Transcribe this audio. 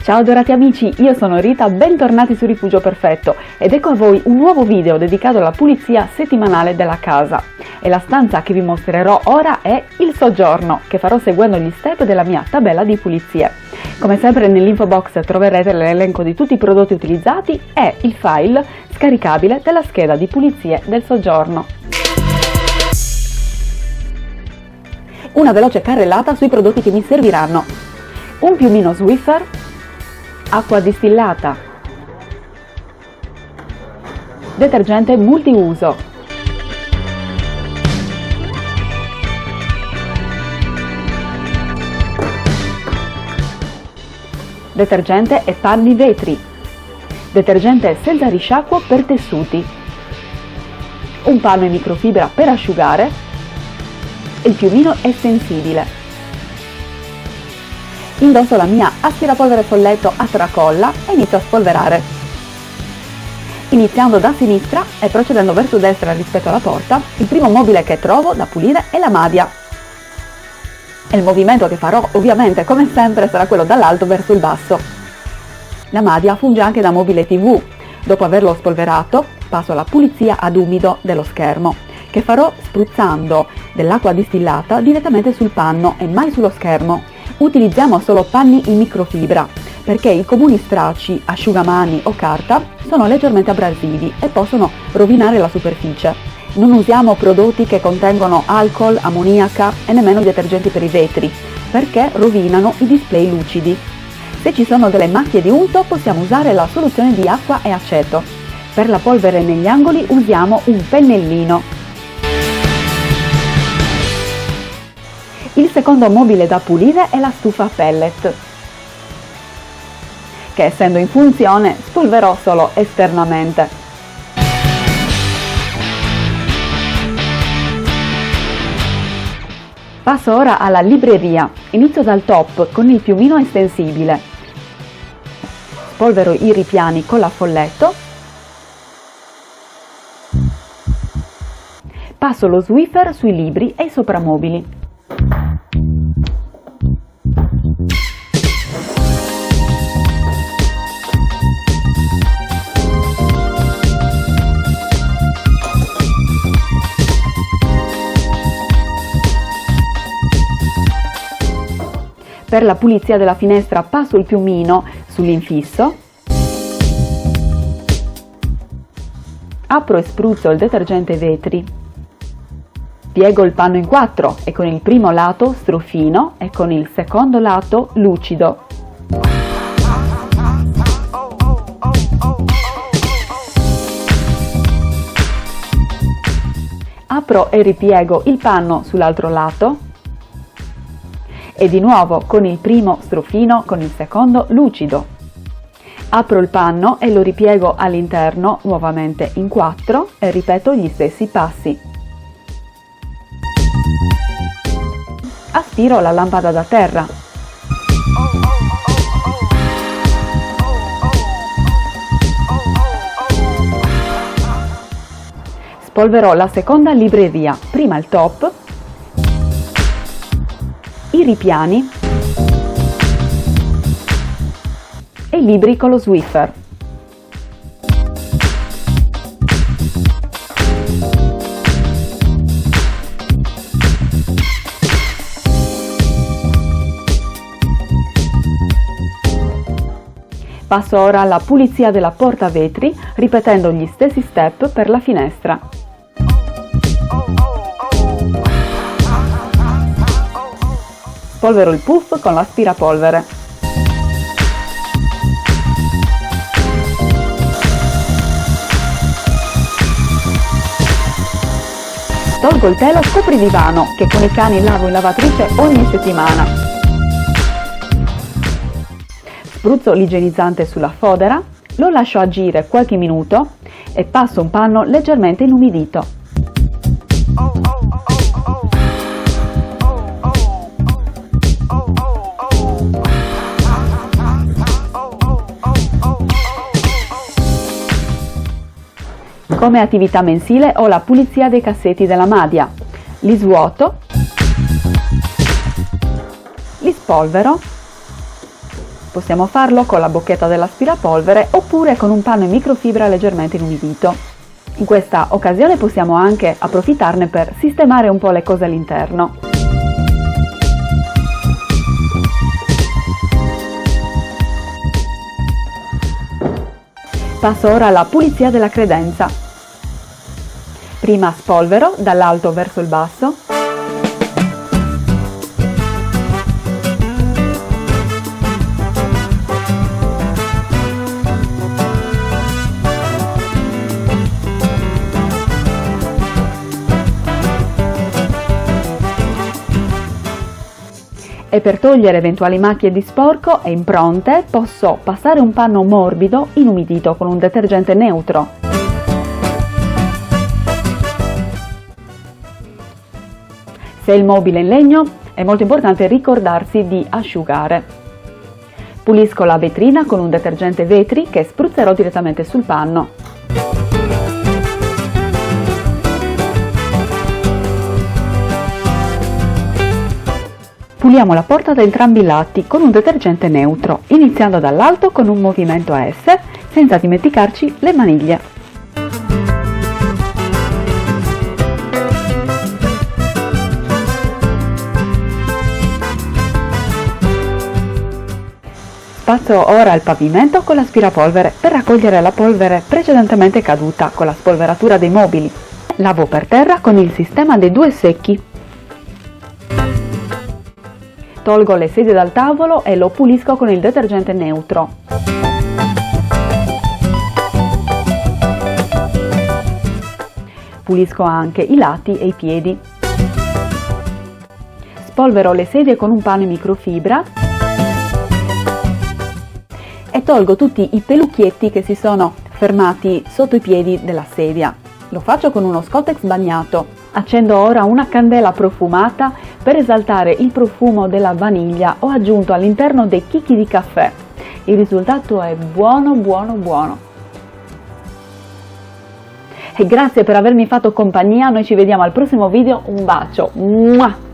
Ciao adorati amici, io sono Rita, bentornati su Rifugio Perfetto ed ecco a voi un nuovo video dedicato alla pulizia settimanale della casa. E la stanza che vi mostrerò ora è il soggiorno, che farò seguendo gli step della mia tabella di pulizie. Come sempre nell'info box troverete l'elenco di tutti i prodotti utilizzati e il file scaricabile della scheda di pulizie del soggiorno. Una veloce carrellata sui prodotti che mi serviranno: un piumino Swiffer, acqua distillata, detergente multiuso, detergente e panni vetri, detergente senza risciacquo per tessuti, un panno in microfibra per asciugare e il piumino estensibile. Indosso la mia aspirapolvere folletto a tracolla e inizio a spolverare. Iniziando da sinistra e procedendo verso destra rispetto alla porta, il primo mobile che trovo da pulire è la madia. E il movimento che farò ovviamente come sempre sarà quello dall'alto verso il basso. La madia funge anche da mobile TV. Dopo averlo spolverato passo alla pulizia ad umido dello schermo, che farò spruzzando dell'acqua distillata direttamente sul panno e mai sullo schermo. Utilizziamo solo panni in microfibra perché i comuni stracci, asciugamani o carta sono leggermente abrasivi e possono rovinare la superficie. Non usiamo prodotti che contengono alcol, ammoniaca e nemmeno detergenti per i vetri perché rovinano i display lucidi. Se ci sono delle macchie di unto possiamo usare la soluzione di acqua e aceto. Per la polvere negli angoli usiamo un pennellino. Il secondo mobile da pulire è la stufa a pellet, che essendo in funzione spolverò solo esternamente. Passo ora alla libreria. Inizio dal top con il piumino estensibile. Spolvero i ripiani con la folletto. Passo lo Swiffer sui libri e i sopramobili. Per la pulizia della finestra passo il piumino sull'infisso, apro e spruzzo il detergente vetri, piego il panno in quattro e con il primo lato strofino e con il secondo lato lucido. Apro e ripiego il panno sull'altro lato e di nuovo con il primo strofino, con il secondo lucido. Apro il panno e lo ripiego all'interno nuovamente in quattro e ripeto gli stessi passi. Aspiro la lampada da terra. Spolverò la seconda libreria, prima il top, i ripiani e i libri con lo Swiffer. Passo ora alla pulizia della porta vetri, ripetendo gli stessi step per la finestra. Spolvero il puff con l'aspirapolvere. Tolgo il telo scopridivano che con i cani lavo in lavatrice ogni settimana. Spruzzo l'igienizzante sulla fodera, lo lascio agire qualche minuto e passo un panno leggermente inumidito. Come attività mensile ho la pulizia dei cassetti della madia. Li svuoto, li spolvero Possiamo farlo con la bocchetta dell'aspirapolvere oppure con un panno in microfibra leggermente inumidito. In questa occasione possiamo anche approfittarne per sistemare un po' le cose all'interno. Passo ora alla pulizia della credenza. Prima spolvero dall'alto verso il basso. E per togliere eventuali macchie di sporco e impronte posso passare un panno morbido inumidito con un detergente neutro. Se il mobile è in legno è molto importante ricordarsi di asciugare. Pulisco la vetrina con un detergente vetri che spruzzerò direttamente sul panno. Puliamo la porta da entrambi i lati con un detergente neutro, iniziando dall'alto con un movimento a S, senza dimenticarci le maniglie. Passo ora il pavimento con l'aspirapolvere per raccogliere la polvere precedentemente caduta con la spolveratura dei mobili. Lavo per terra con il sistema dei due secchi. Tolgo le sedie dal tavolo e lo pulisco con il detergente neutro. Pulisco anche i lati e i piedi. Spolvero le sedie con un panno in microfibra e tolgo tutti i pelucchietti che si sono fermati sotto i piedi della sedia. Lo faccio con uno Scottex bagnato. Accendo ora una candela profumata per esaltare il profumo della vaniglia. Ho aggiunto all'interno dei chicchi di caffè. Il risultato è buono, buono, buono. E grazie per avermi fatto compagnia. Noi ci vediamo al prossimo video. Un bacio. Mua!